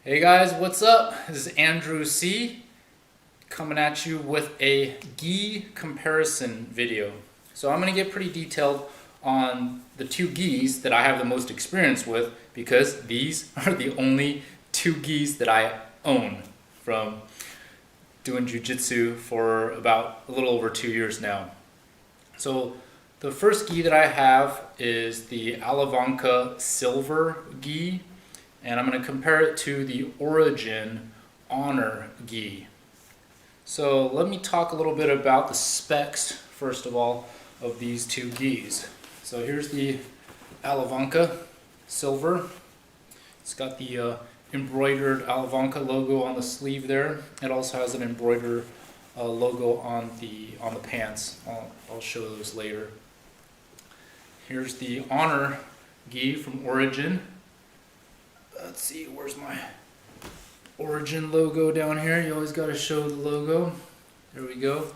Hey guys, what's up? This is Andrew C. coming at you with a gi comparison video. So I'm going to get pretty detailed on the two gis that I have the most experience with because these are the only two gis that I own from doing jiu-jitsu for about a little over 2 years now. So the first gi that I have is the Alavanca Silver gi, and I'm going to compare it to the Origin Honor gi. So let me talk a little bit about the specs, first of all, of these two gis. So here's the Alavanca Silver. It's got the embroidered Alavanca logo on the sleeve there. It also has an embroidered logo on the pants. I'll show those later. Here's the Honor gi from Origin. Let's see, where's my Origin logo down here? You always got to show the logo. There we go.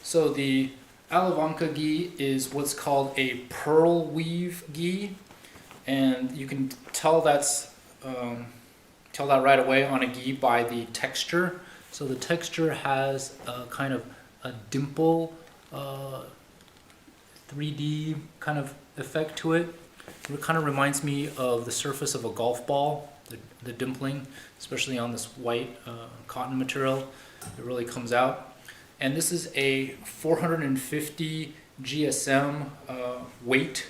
So the Alavanca gi is what's called a pearl weave gi, and you can tell that right away on a gi by the texture. So the texture has a kind of a dimple, 3D kind of effect to it. It kind of reminds me of the surface of a golf ball, the dimpling, especially on this white cotton material. It really comes out. And this is a 450 GSM weight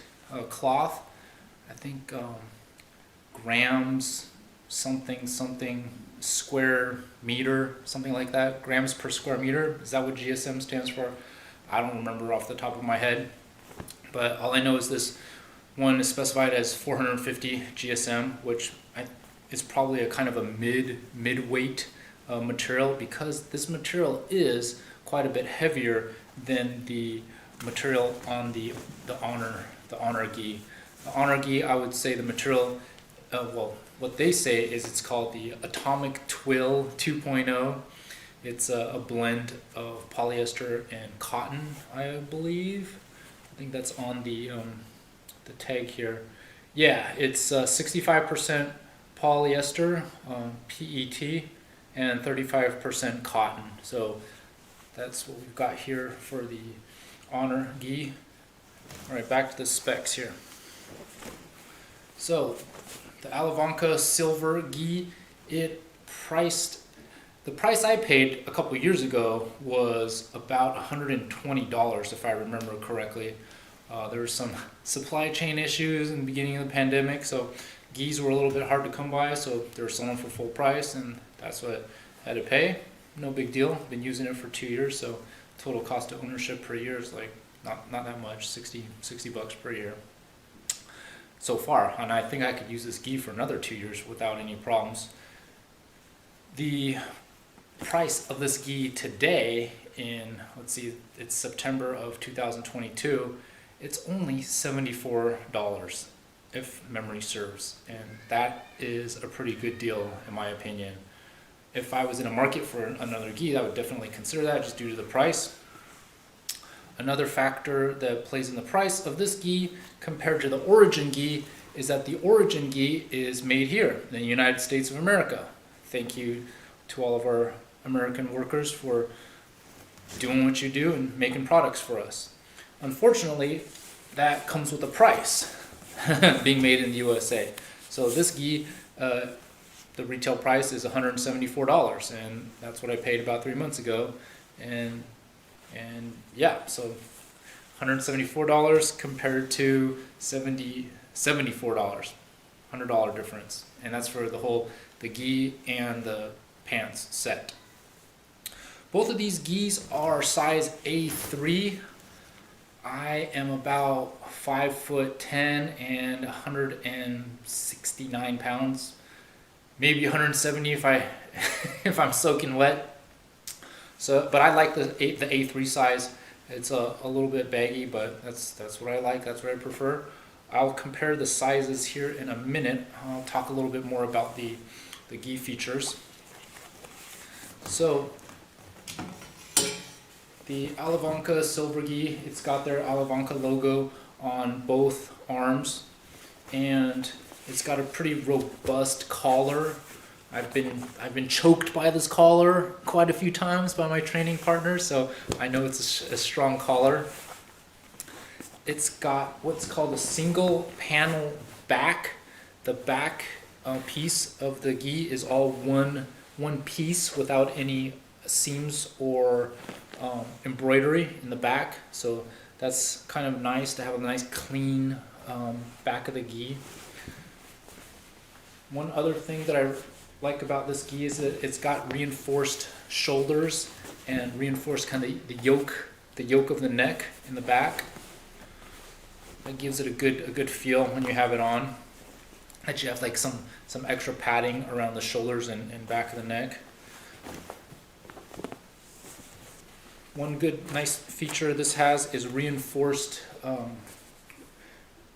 cloth. I think grams something square meter, something like that. Grams per square meter. Is that what GSM stands for? I don't remember off the top of my head. But all I know is this one is specified as 450 GSM, which is probably a kind of a mid-weight material, because this material is quite a bit heavier than the material on the Honor gi. The Honor gi, I would say the material, what they say is it's called the Atomic Twill 2.0. It's a blend of polyester and cotton, I believe. I think that's on the tag here. Yeah, it's 65% polyester, PET, and 35% cotton. So that's what we've got here for the Honor gi. All right, back to the specs here. So the Alavanca Silver gi, the price I paid a couple years ago was about $120, if I remember correctly. There were some supply chain issues in the beginning of the pandemic, so gis were a little bit hard to come by, so they were selling for full price, and that's what I had to pay. No big deal. Been using it for 2 years, so total cost of ownership per year is like not that much, 60 bucks per year so far, and I think I could use this gi for another 2 years without any problems. The price of this gi today in, let's see, it's September of 2022, it's only $74 if memory serves, and that is a pretty good deal in my opinion. If I was in a market for another gi, I would definitely consider that just due to the price. Another factor that plays in the price of this gi compared to the Origin gi is that the Origin gi is made here in the United States of America. Thank you to all of our American workers for doing what you do and making products for us. Unfortunately, that comes with a price, being made in the USA. So this gi, the retail price is $174, and that's what I paid about 3 months ago. And yeah, so $174 compared to $74, $100 difference, and that's for the gi and the pants set. Both of these gis are size A3. I am about 5'10" and 169 pounds, maybe 170 if I'm soaking wet. So, but I like the A3 size. It's a little bit baggy, but that's what I like. That's what I prefer. I'll compare the sizes here in a minute. I'll talk a little bit more about the gi features. So the Alavanca Silver gi, it's got their Alavanca logo on both arms, and It's got a pretty robust collar. I've been choked by this collar quite a few times by my training partners, so I know it's a strong collar. It's got what's called a single panel back. The back piece of the gi is all one piece without any seams or embroidery in the back. So that's kind of nice to have a nice clean back of the gi. One other thing that I like about this gi is that it's got reinforced shoulders and reinforced kind of the yoke of the neck in the back. That gives it a good feel when you have it on. That you have like some extra padding around the shoulders and back of the neck. One good nice feature this has is reinforced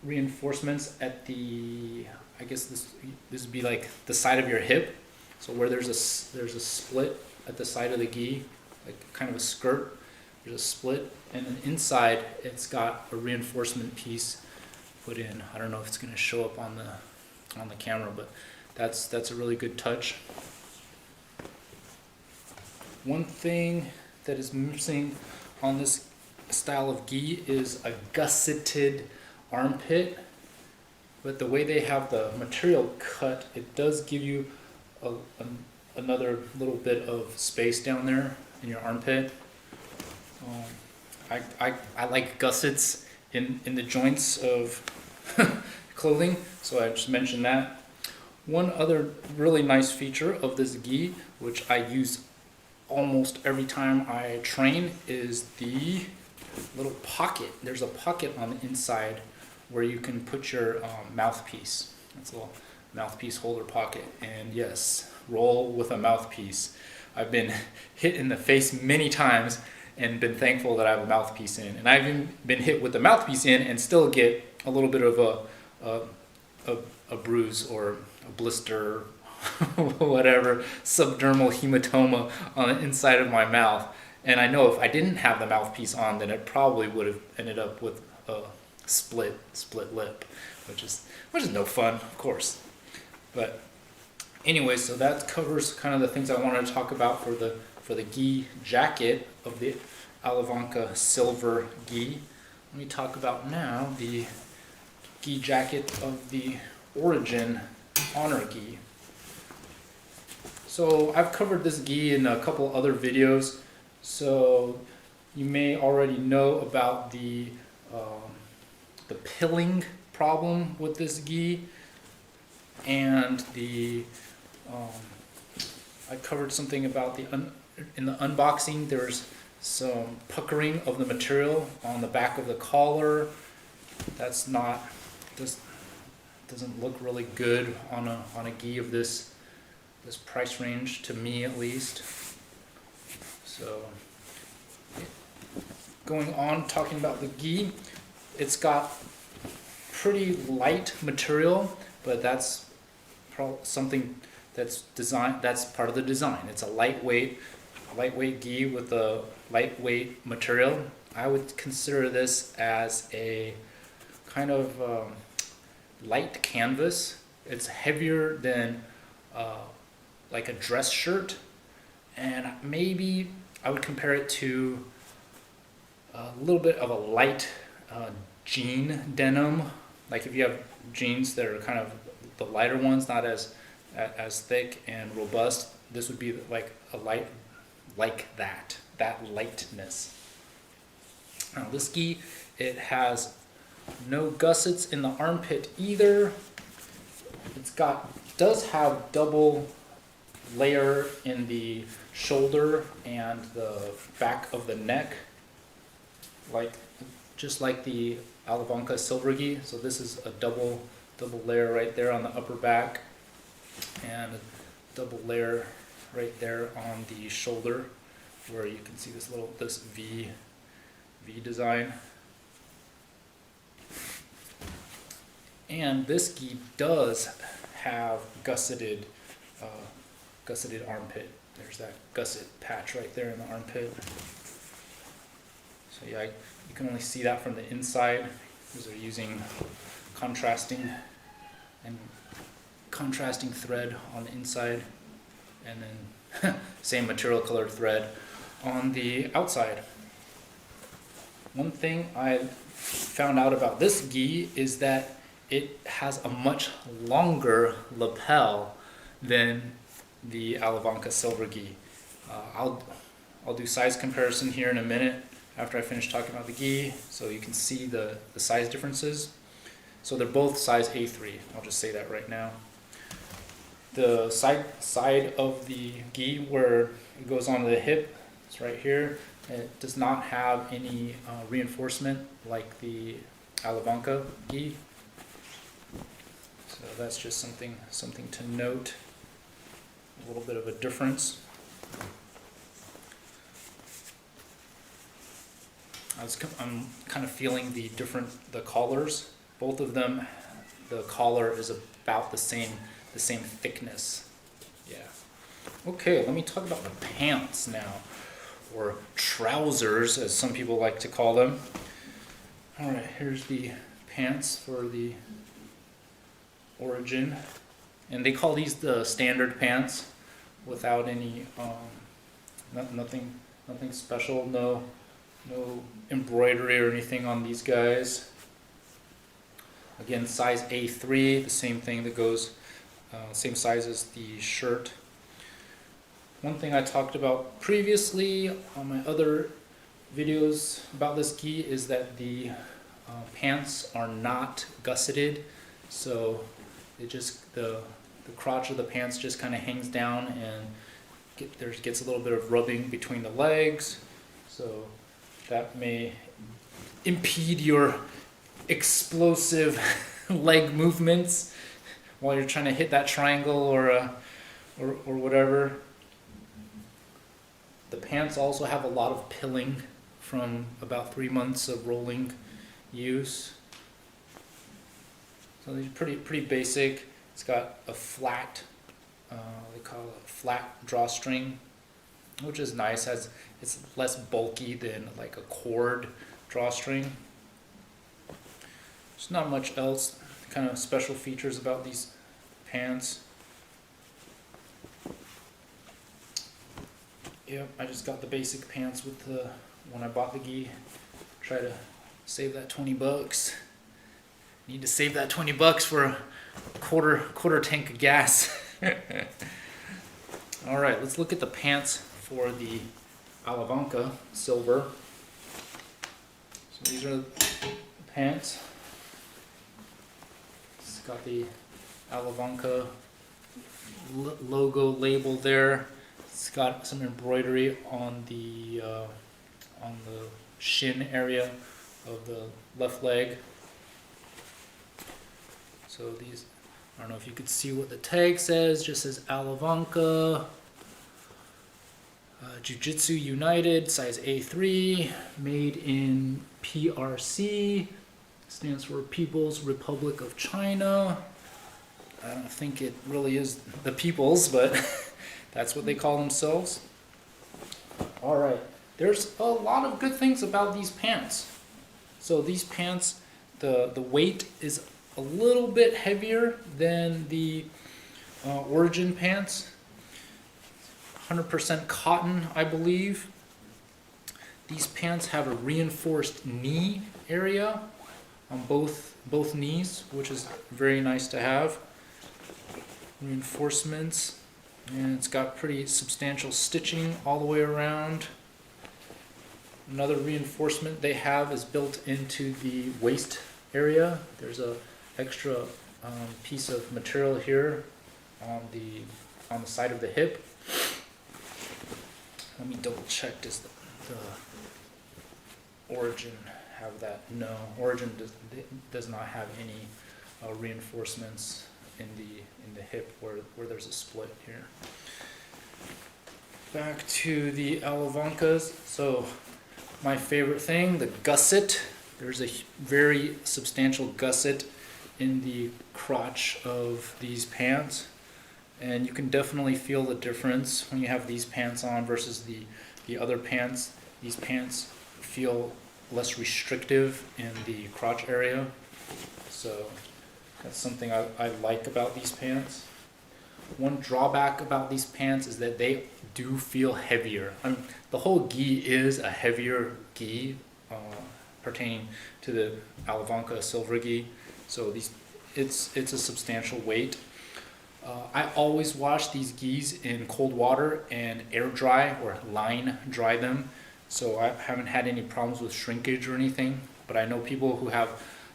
reinforcements at the, I guess this would be like the side of your hip. So where there's a split at the side of the gi, like kind of a skirt, there's a split, and then inside it's got a reinforcement piece put in. I don't know if it's going to show up on the camera, but that's a really good touch. One thing that is missing on this style of gi is a gusseted armpit, but the way they have the material cut, it does give you another little bit of space down there in your armpit. I like gussets in the joints of clothing, so I just mentioned that. One other really nice feature of this gi, which I use almost every time I train, is the little pocket. There's a pocket on the inside where you can put your mouthpiece. It's a little mouthpiece holder pocket, and yes, roll with a mouthpiece. I've been hit in the face many times and been thankful that I have a mouthpiece in, and I've even been hit with the mouthpiece in and still get a little bit of a bruise or a blister whatever, subdermal hematoma on the inside of my mouth. And I know if I didn't have the mouthpiece on, then it probably would have ended up with a split lip, which is no fun, of course. But anyway, so that covers kind of the things I wanted to talk about for the gi jacket of the Alavanca Silver gi. Let me talk about now the gi jacket of the Origin Honor gi. So I've covered this gi in a couple other videos, so you may already know about the pilling problem with this gi, and I covered something about in the unboxing. There's some puckering of the material on the back of the collar. That's doesn't look really good on a gi of this price range, to me at least. So going on, talking about the gi, it's got pretty light material, but that's something that's part of the design. It's a lightweight gi with a lightweight material. I would consider this as a kind of light canvas. It's heavier than like a dress shirt, and maybe I would compare it to a little bit of a light jean denim. Like if you have jeans that are kind of the lighter ones, not as thick and robust, this would be like a light, like that lightness. Now this gi, it has no gussets in the armpit either. Does have double layer in the shoulder and the back of the neck, just like the Alavanca Silver gi. So this is a double layer right there on the upper back, and a double layer right there on the shoulder, where you can see this V design. And this gi does have gusseted armpit. There's that gusset patch right there in the armpit. So yeah, you can only see that from the inside because they're using contrasting and contrasting thread on the inside, and then same material colored thread on the outside. One thing I found out about this gi is that it has a much longer lapel than the Alavanca Silver gi. I'll do size comparison here in a minute after I finish talking about the gi, so you can see the size differences. So they're both size A3. I'll just say that right now. The side of the gi where it goes on the hip, it's right here. It does not have any reinforcement like the Alavanca gi. So that's just something to note. A little bit of a difference. I'm kind of feeling the collars. Both of them, the collar is about the same thickness. Yeah. Okay, let me talk about the pants now, or trousers, as some people like to call them. All right, here's the pants for the Origin, and they call these the standard pants, without any nothing special, no embroidery or anything on these guys. Again, size A3, the same thing that goes, same size as the shirt. One thing I talked about previously on my other videos about this gi is that the pants are not gusseted, so it just the crotch of the pants just kind of hangs down, and gets a little bit of rubbing between the legs, so that may impede your explosive leg movements while you're trying to hit that triangle or whatever. The pants also have a lot of pilling from about 3 months of rolling use. So these are pretty basic. It's got a flat, they call it a flat drawstring, which is nice. It's less bulky than like a cord drawstring. There's not much else kind of special features about these pants. Yep, I just got the basic pants with when I bought the gi. Try to save that 20 bucks. Need to save that 20 bucks for a quarter tank of gas. All right, let's look at the pants for the Alavanca Silver. So these are the pants. It's got the Alavanca logo label there. It's got some embroidery on the shin area of the left leg. So these, I don't know if you could see what the tag says, just says Alavanca, Jiu-Jitsu United, size A3, made in PRC, stands for People's Republic of China. I don't think it really is the People's, but that's what they call themselves. All right, there's a lot of good things about these pants. So these pants, the weight is a little bit heavier than the Origin pants. 100% cotton, I believe. These pants have a reinforced knee area on both knees, which is very nice to have. Reinforcements, and it's got pretty substantial stitching all the way around. Another reinforcement they have is built into the waist area. There's a extra piece of material here on the side of the hip. Let me double check, does the Origin have that? No, Origin does not have any reinforcements in the hip where there's a split here. Back to the Alavancas. So my favorite thing, the gusset. There's a very substantial gusset in the crotch of these pants, and you can definitely feel the difference when you have these pants on versus the other pants. These pants feel less restrictive in the crotch area, so That's something I like about these pants. One drawback about these pants is that they do feel heavier. The whole gi is a heavier gi pertaining to the Alavanca Silver gi. So it's a substantial weight. I always wash these gis in cold water and air dry or line dry them. So I haven't had any problems with shrinkage or anything. But I know people who have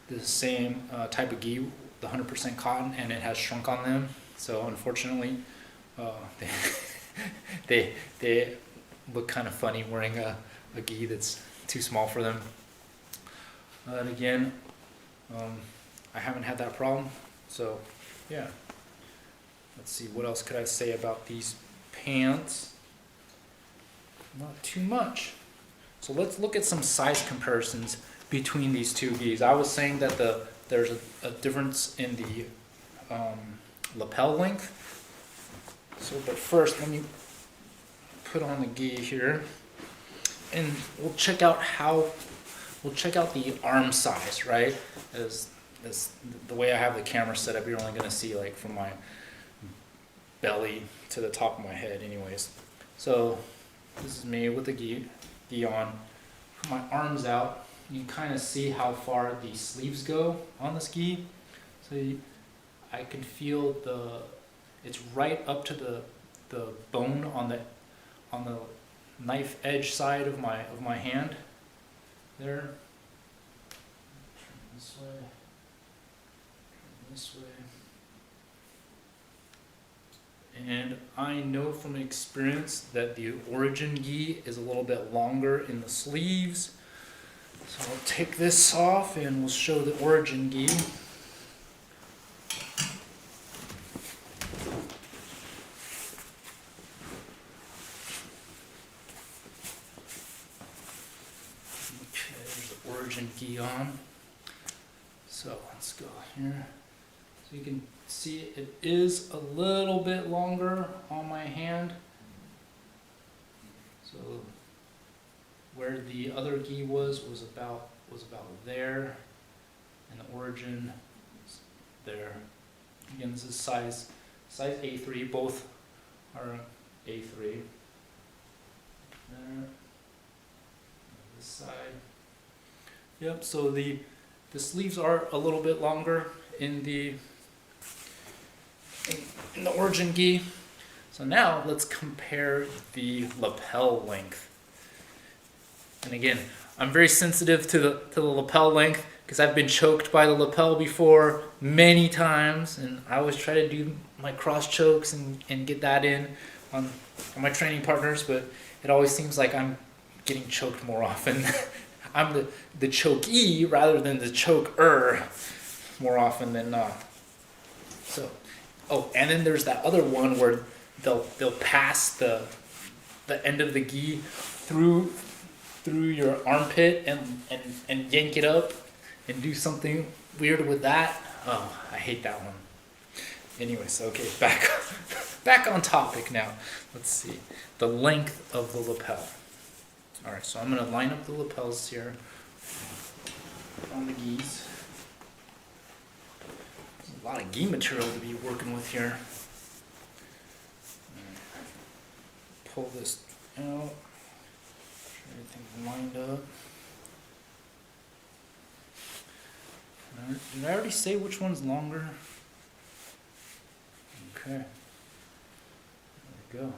the same type of gi, the 100% cotton, and it has shrunk on them. So unfortunately, they look kind of funny wearing a gi that's too small for them. And again, I haven't had that problem. So yeah. Let's see, what else could I say about these pants? Not too much. So let's look at some size comparisons between these two gis. I was saying that there's a difference in the lapel length. So, but first, let me put on the gi here, and we'll check out the arm size, right? As the way I have the camera set up, you're only going to see like from my belly to the top of my head anyways. So this is me with the gi on. Put my arms out. You can kind of see how far the sleeves go on this gi. So I can feel it's right up to the bone on the knife edge side of my hand there. Turn this way. Turn this way. And I know from experience that the origin gi is a little bit longer in the sleeves. So I'll take this off and we'll show the origin gi. Okay, there's the origin gi on. So let's go here. So you can see it is a little bit longer on my hand. So where the other gi was about there, and the origin is there. Again, this is size A3. Both are A3. There. This side. Yep. So the sleeves are a little bit longer in the origin gi. So now let's compare the lapel length. And again, I'm very sensitive to the lapel length because I've been choked by the lapel before many times, and I always try to do my cross chokes and get that in on my training partners, but it always seems like I'm getting choked more often. I'm the chokee rather than the choker more often than not. So, oh, and then there's that other one where they'll pass the end of the gi through your armpit and yank it up and do something weird with that. Oh, I hate that one. Anyways, okay, back on topic now. Let's see, the length of the lapel. All right, so I'm gonna line up the lapels here on the gis. There's a lot of gi material to be working with here. Pull this out. Everything's lined up. Did I already say which one's longer? Okay. There we go.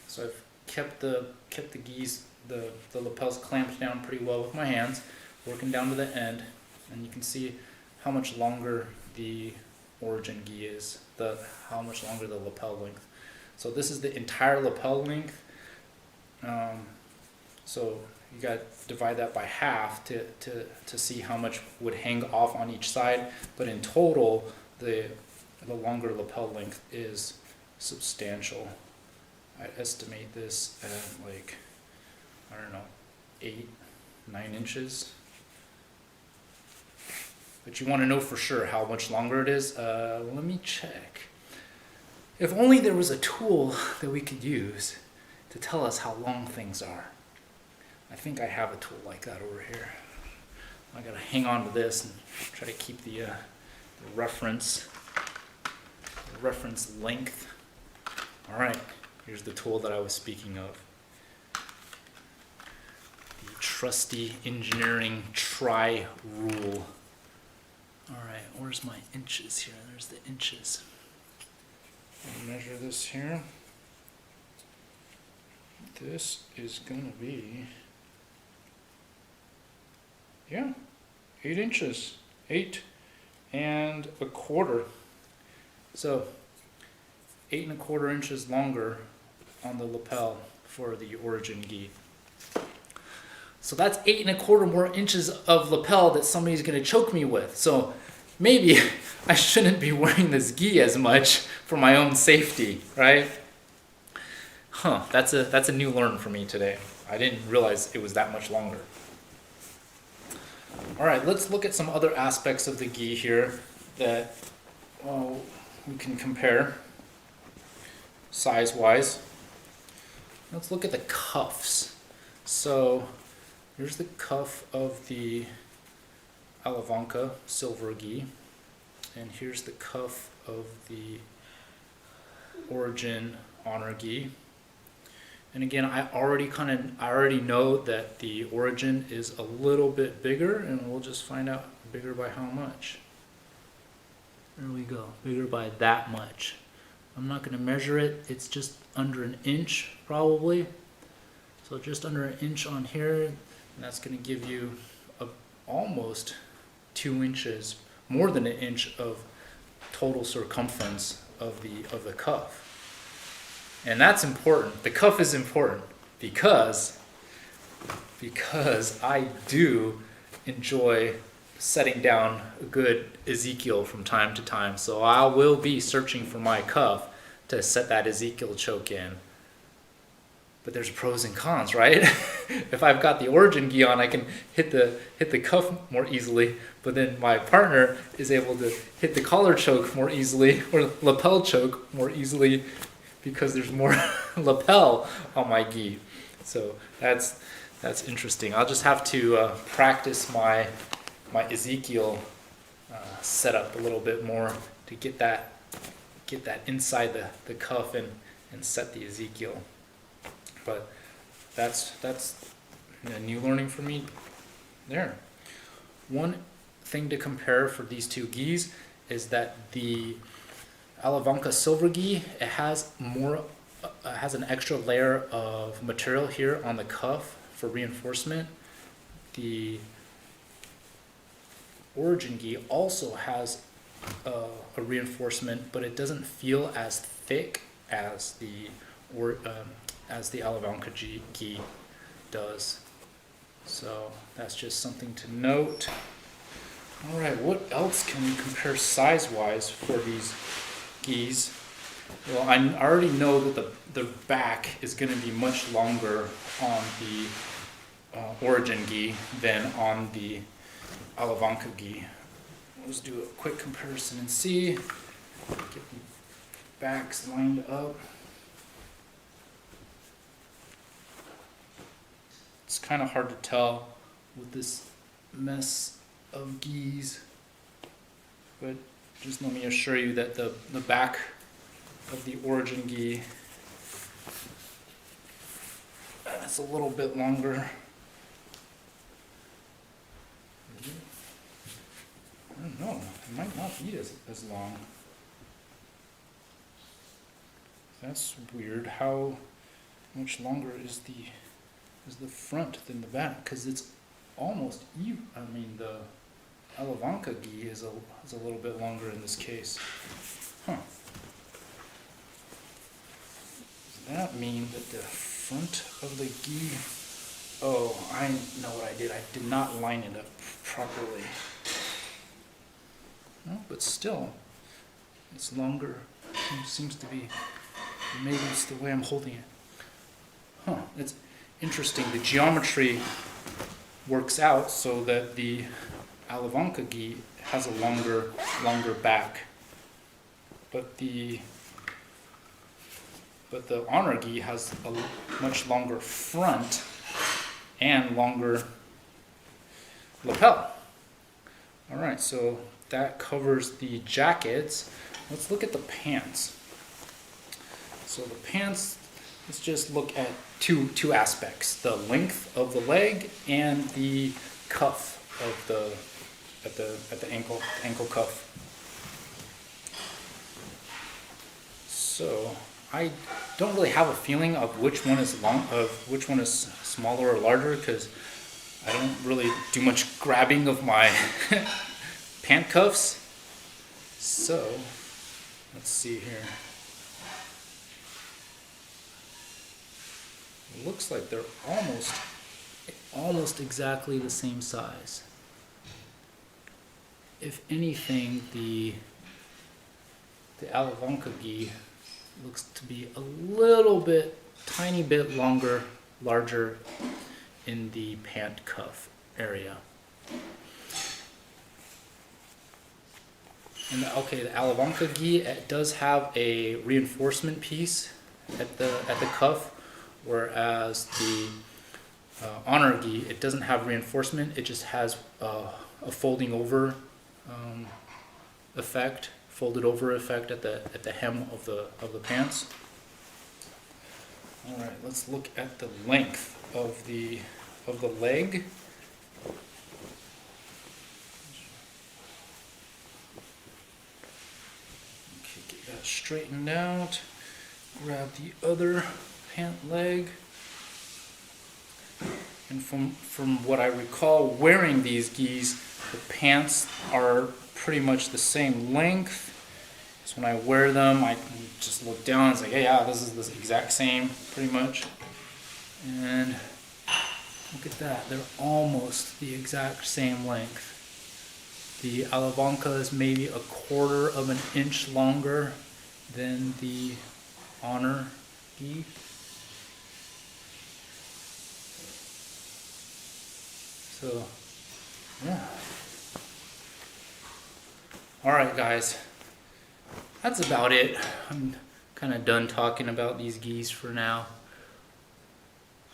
So I've kept the gis, the lapels clamped down pretty well with my hands, working down to the end, and you can see how much longer the origin gi is, how much longer the lapel length. So this is the entire lapel length. So you got to divide that by half to see how much would hang off on each side. But in total, the longer lapel length is substantial. I estimate this at like, I don't know, 8-9 inches. But you want to know for sure how much longer it is. Let me check. If only there was a tool that we could use to tell us how long things are. I think I have a tool like that over here. I gotta hang on to this and Try to keep the reference length. All right, here's the tool that I was speaking of. The trusty engineering try rule. All right, where's my inches here? There's the inches. I'll measure this here. This is gonna be, yeah, 8 inches, 8 1/4. So 8 1/4 inches longer on the lapel for the origin gi. So that's 8 1/4 more inches of lapel that somebody's gonna choke me with. So maybe I shouldn't be wearing this gi as much for my own safety, right? Huh, that's a new learn for me today. I didn't realize it was that much longer. All right, let's look at some other aspects of the gi here that we can compare size-wise. Let's look at the cuffs. So here's the cuff of the Alavanca Silver gi, and here's the cuff of the Origin Honor gi. And again, I already know that the Origin is a little bit bigger, and we'll just find out bigger by how much. There we go, bigger by that much. I'm not going to measure it, it's just under an inch probably. So just under an inch on here, and that's going to give you almost 2 inches, more than an inch of total circumference of the cuff. And that's important. The cuff is important because I do enjoy setting down a good Ezekiel from time to time. So I will be searching for my cuff to set that Ezekiel choke in. But there's pros and cons, right? If I've got the Origin gi on, I can hit the cuff more easily, but then my partner is able to hit the collar choke more easily, or lapel choke more easily, because there's more lapel on my gi. So that's interesting. I'll just have to practice my Ezekiel setup a little bit more to get that inside the cuff and set the Ezekiel. But that's a new learning for me there. One thing to compare for these two gis is that the Alavanca Silver gi, it has an extra layer of material here on the cuff for reinforcement. The Origin gi also has a reinforcement, but it doesn't feel as thick as the Alavanca gi does. So that's just something to note. All right, what else can we compare size-wise for these gis? Well, I already know that the back is going to be much longer on the Origin gi than on the Alavanca gi. Let's do a quick comparison and see. Get the backs lined up. It's kind of hard to tell with this mess of gis, but just let me assure you that the back of the Origin gi, it's a little bit longer. I don't know, it might not be as long. That's weird. How much longer is the front than the back? Because it's almost even. I mean, the Alavanca gi is a little bit longer in this case. Huh. Does that mean that the front of the gi? Oh, I know what I did. I did not line it up properly. No, but still, it's longer. It seems to be. Maybe it's the way I'm holding it. Huh. It's interesting. The geometry works out so that the Alavanca gi has a longer back, but the Honor gi has a much longer front and longer lapel. All right, so that covers the jackets. Let's look at the pants. So the pants, let's just look at two aspects: the length of the leg and the cuff of the at the ankle cuff. So I don't really have a feeling of which one is which one is smaller or larger, because I don't really do much grabbing of my pant cuffs. So let's see here. It looks like they're almost exactly the same size. If anything, the Alavanca gi looks to be a little bit, tiny bit larger in the pant cuff area. And okay, the Alavanca gi, it does have a reinforcement piece at the cuff, whereas the Honor gi, it doesn't have reinforcement. It just has a folding over effect, folded over effect at the hem of the pants. All right, let's look at the length of the leg. Okay, get that straightened out. Grab the other pant leg. And from what I recall wearing these gis, the pants are pretty much the same length. So when I wear them, I can just look down and say, hey, yeah, this is the exact same, pretty much. And look at that, they're almost the exact same length. The Alavanca is maybe a quarter of an inch longer than the Honor gi. So, yeah. Alright guys, that's about it. I'm kind of done talking about these gis for now.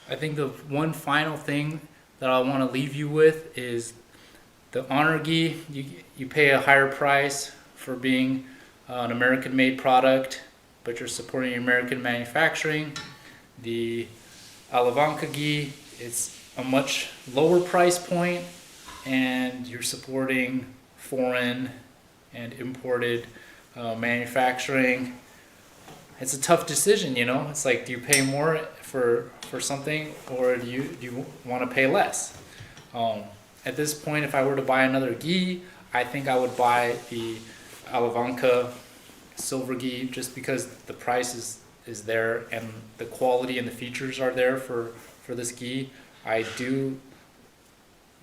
I think the one final thing that I want to leave you with is the Honor gi. You pay a higher price for being an American-made product, but you're supporting American manufacturing. The Alavanca gi, it's a much lower price point, and you're supporting foreign and imported manufacturing. It's a tough decision, you know. It's like, do you pay more for something, or do you want to pay less? At this point, if I were to buy another gi, I think I would buy the Alavanca Silver gi, just because the price is there and the quality and the features are there for this gi. I do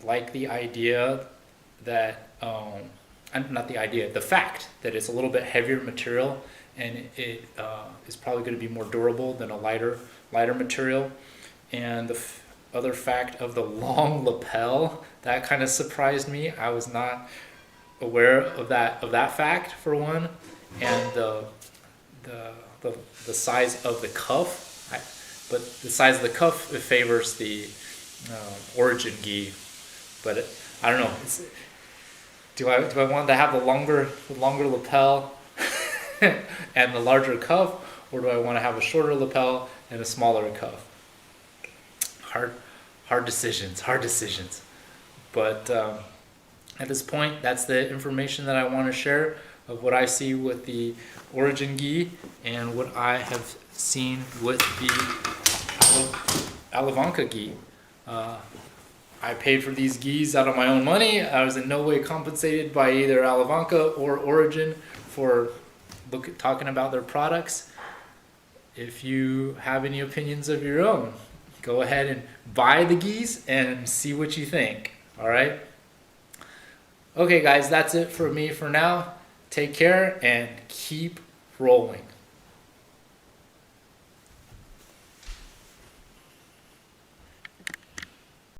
like the idea that, the fact that it's a little bit heavier material, and it is probably going to be more durable than a lighter material. And the other fact of the long lapel, that kind of surprised me. I was not aware of that fact, for one, and the size of the cuff. But the size of the cuff, it favors the Origin gi. But I don't know. Do I want to have the longer lapel and the larger cuff, or do I want to have a shorter lapel and a smaller cuff? Hard decisions. But at this point, that's the information that I want to share of what I see with the Origin gi and what I have seen with the Alavanca gi. I paid for these gis out of my own money. I was in no way compensated by either Alavanca or Origin for talking about their products. If you have any opinions of your own, go ahead and buy the gis and see what you think. All right? Okay, guys, that's it for me for now. Take care and keep rolling.